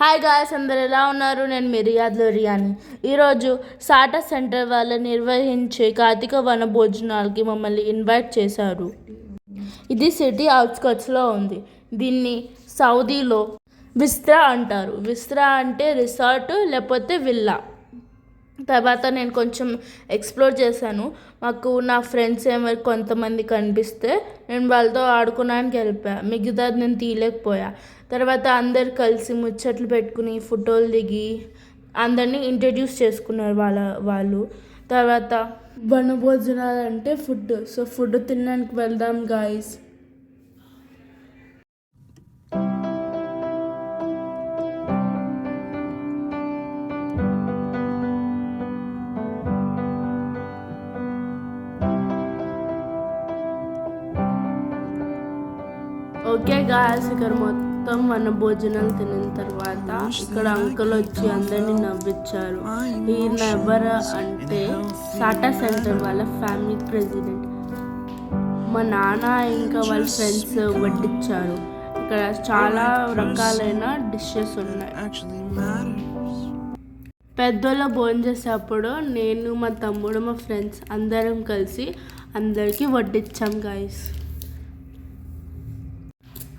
Hi guys, అందరు ఎలా ఉన్నారు? నేను మీ రియాద్లో రియాని. ఈరోజు సాటా సెంటర్ వాళ్ళు నిర్వహించే కార్తీక వన భోజనాలకి మమ్మల్ని ఇన్వైట్ చేశారు. ఇది సిటీ అవుట్స్కట్స్లో ఉంది. దీన్ని సౌదీలో విస్త్రా అంటారు. విస్త్రా అంటే రిసార్ట్ లేకపోతే విల్లా. తర్వాత నేను కొంచెం ఎక్స్ప్లోర్ చేశాను. మాకు నా ఫ్రెండ్స్ ఏమైనా కొంతమంది కనిపిస్తే నేను వాళ్ళతో ఆడుకోవడానికి వెళ్ళిపోయా. మిగతాది నేను తీయలేకపోయా. తర్వాత అందరు కలిసి ముచ్చట్లు పెట్టుకుని ఫోటోలు దిగి అందరినీ ఇంట్రడ్యూస్ చేసుకున్నారు వాళ్ళు. తర్వాత వనభోజనాలు అంటే ఫుడ్. సో ఫుడ్ తినడానికి వెళ్దాం గాయస్. ఓకే గాయస్, ఇక్కడ మొత్తం మన భోజనాలు తినిన తర్వాత ఇక్కడ అంకుల్ వచ్చి అందరినీ నవ్వించారు. ఈయన ఎవరు అంటే సాటా సెంటర్ వాళ్ళ ఫ్యామిలీ ప్రెసిడెంట్. మా నాన్న ఇంకా వాళ్ళ ఫ్రెండ్స్ వడ్డించారు. ఇక్కడ చాలా రకాలైన డిషెస్ ఉన్నాయి. పెద్దోళ్ళ భోజనం చేసేటప్పుడు నేను, మా తమ్ముడు, మా ఫ్రెండ్స్ అందరం కలిసి అందరికీ వడ్డించాం గాయస్.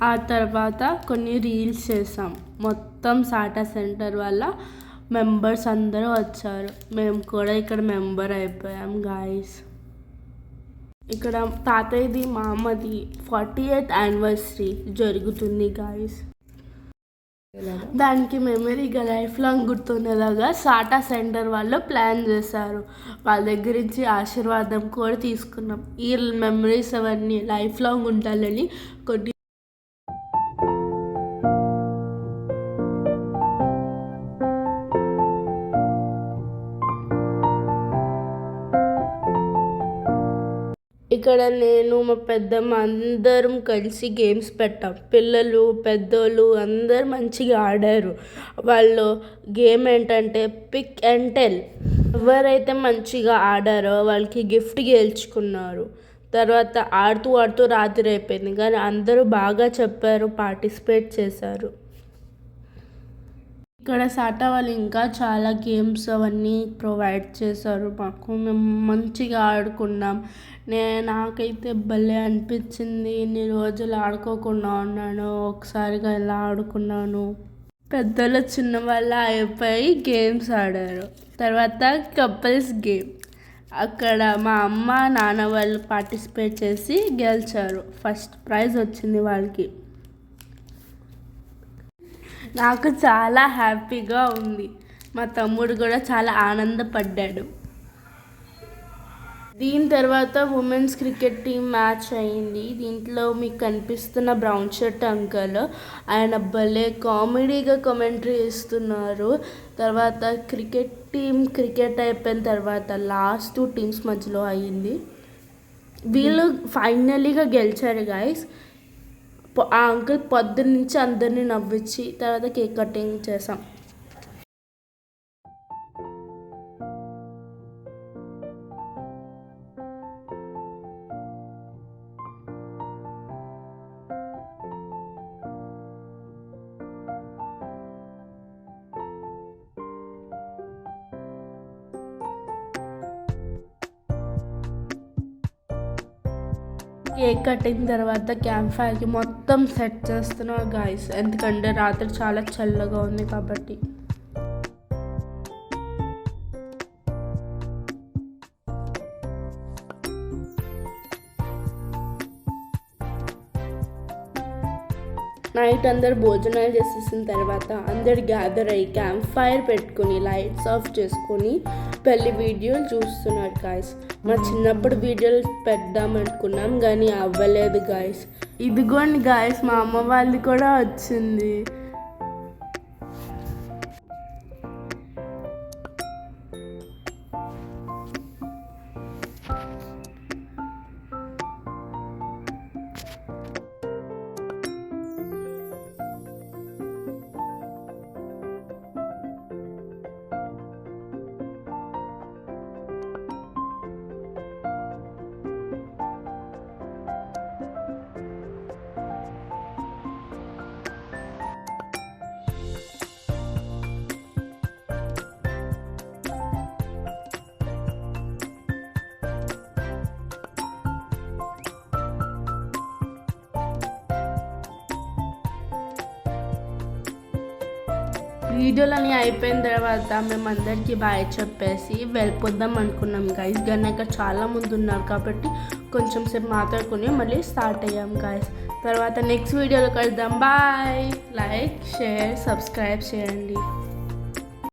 ఆ తర్వాత కొన్ని రీల్స్ చేసాం. మొత్తం సాటా సెంటర్ వల్ల మెంబర్స్ అందరూ వచ్చారు. మేము కూడా ఇక్కడ మెంబర్ అయిపోయాం గాయస్. ఇక్కడ తాతయ్యది మా అమ్మది 48th యానివర్సరీ జరుగుతుంది గాయస్. దానికి మెమరీగా లైఫ్ లాంగ్ గుర్తుండేలాగా సాటా సెంటర్ వాళ్ళు ప్లాన్ చేశారు. వాళ్ళ దగ్గర నుంచి ఆశీర్వాదం కూడా తీసుకున్నాం. ఈ మెమరీస్ అవన్నీ లైఫ్ లాంగ్ ఉండాలని కొన్ని ఇక్కడ నేను మా పెద్దమ్మ అందరం కలిసి గేమ్స్ పెట్టాం. పిల్లలు పెద్దోళ్ళు అందరు మంచిగా ఆడారు. వాళ్ళు గేమ్ ఏంటంటే పిక్ అండ్ టెల్. ఎవరైతే మంచిగా ఆడారో వాళ్ళకి గిఫ్ట్ గెలుచుకున్నారు. తర్వాత ఆడుతూ ఆడుతూ రాత్రి అయిపోయింది, కానీ అందరూ బాగా చెప్పారు, పార్టిసిపేట్ చేశారు. ఇక్కడ సాటా వాళ్ళు ఇంకా చాలా గేమ్స్ అవన్నీ ప్రొవైడ్ చేశారు మాకు. మేము మంచిగా ఆడుకున్నాం. నాకైతే భలే అనిపించింది. ఇన్ని రోజులు ఆడుకోకుండా ఉన్నాను, ఒకసారిగా ఇలా ఆడుకున్నాను. పెద్దలు చిన్న వాళ్ళ అయిపోయి గేమ్స్ ఆడారు. తర్వాత కపుల్స్ గేమ్. అక్కడ మా అమ్మ నాన్న వాళ్ళు పార్టిసిపేట్ చేసి గెలిచారు. ఫస్ట్ ప్రైజ్ వచ్చింది వాళ్ళకి. నాకు చాలా హ్యాపీగా ఉంది. మా తమ్ముడు కూడా చాలా ఆనందపడ్డాడు. దీని తర్వాత ఉమెన్స్ క్రికెట్ టీం మ్యాచ్ అయింది. దీంట్లో మీకు కనిపిస్తున్న బ్రౌన్ షర్ట్ అంకల్, ఆయన భలే కామెడీగా కామెంటరీ ఇస్తున్నారు. తర్వాత క్రికెట్ అయిపోయిన తర్వాత లాస్ట్ 2 టీమ్స్ మధ్యలో అయ్యింది. వీళ్ళు ఫైనలీగా గెలిచారు గాయస్. ఆ అంకుల్ పొద్దున్న నుంచి అందరినీ నవ్వించి తర్వాత కేక్ కటింగ్ చేసాం. కేక్ కట్టిన తర్వాత క్యాంప్ ఫైర్కి మొత్తం సెట్ చేస్తున్నాం గాయస్, ఎందుకంటే రాత్రి చాలా చల్లగా ఉంది కాబట్టి. నైట్ అందరు భోజనాలు చేసేసిన తర్వాత అందరు గ్యాదర్ అయ్యి క్యాంప్ ఫైర్ పెట్టుకుని లైట్స్ ఆఫ్ చేసుకొని పెళ్లి వీడియోలు చూస్తున్నారు గాయస్. మా చిన్నప్పుడు వీడియోలు పెడదామనుకున్నాం కానీ అవ్వలేదు గాయస్. ఇదిగోండి గాయస్, మా అమ్మ వాళ్ళు కూడా వచ్చింది. వీడియోలని అయిపోయిన తర్వాత మేము అందరికీ బాయ్ చెప్పేసి వెళ్ళిపోద్దాం అనుకున్నాం గైస్. కానీ ఇక్కడ చాలా మంది ఉన్నారు కాబట్టి కొంచెం సేపు మాట్లాడుకుని మళ్ళీ స్టార్ట్ అయ్యాం గైస్. తర్వాత నెక్స్ట్ వీడియోలో కలుద్దాం. బాయ్. లైక్, షేర్, సబ్స్క్రైబ్ చేయండి.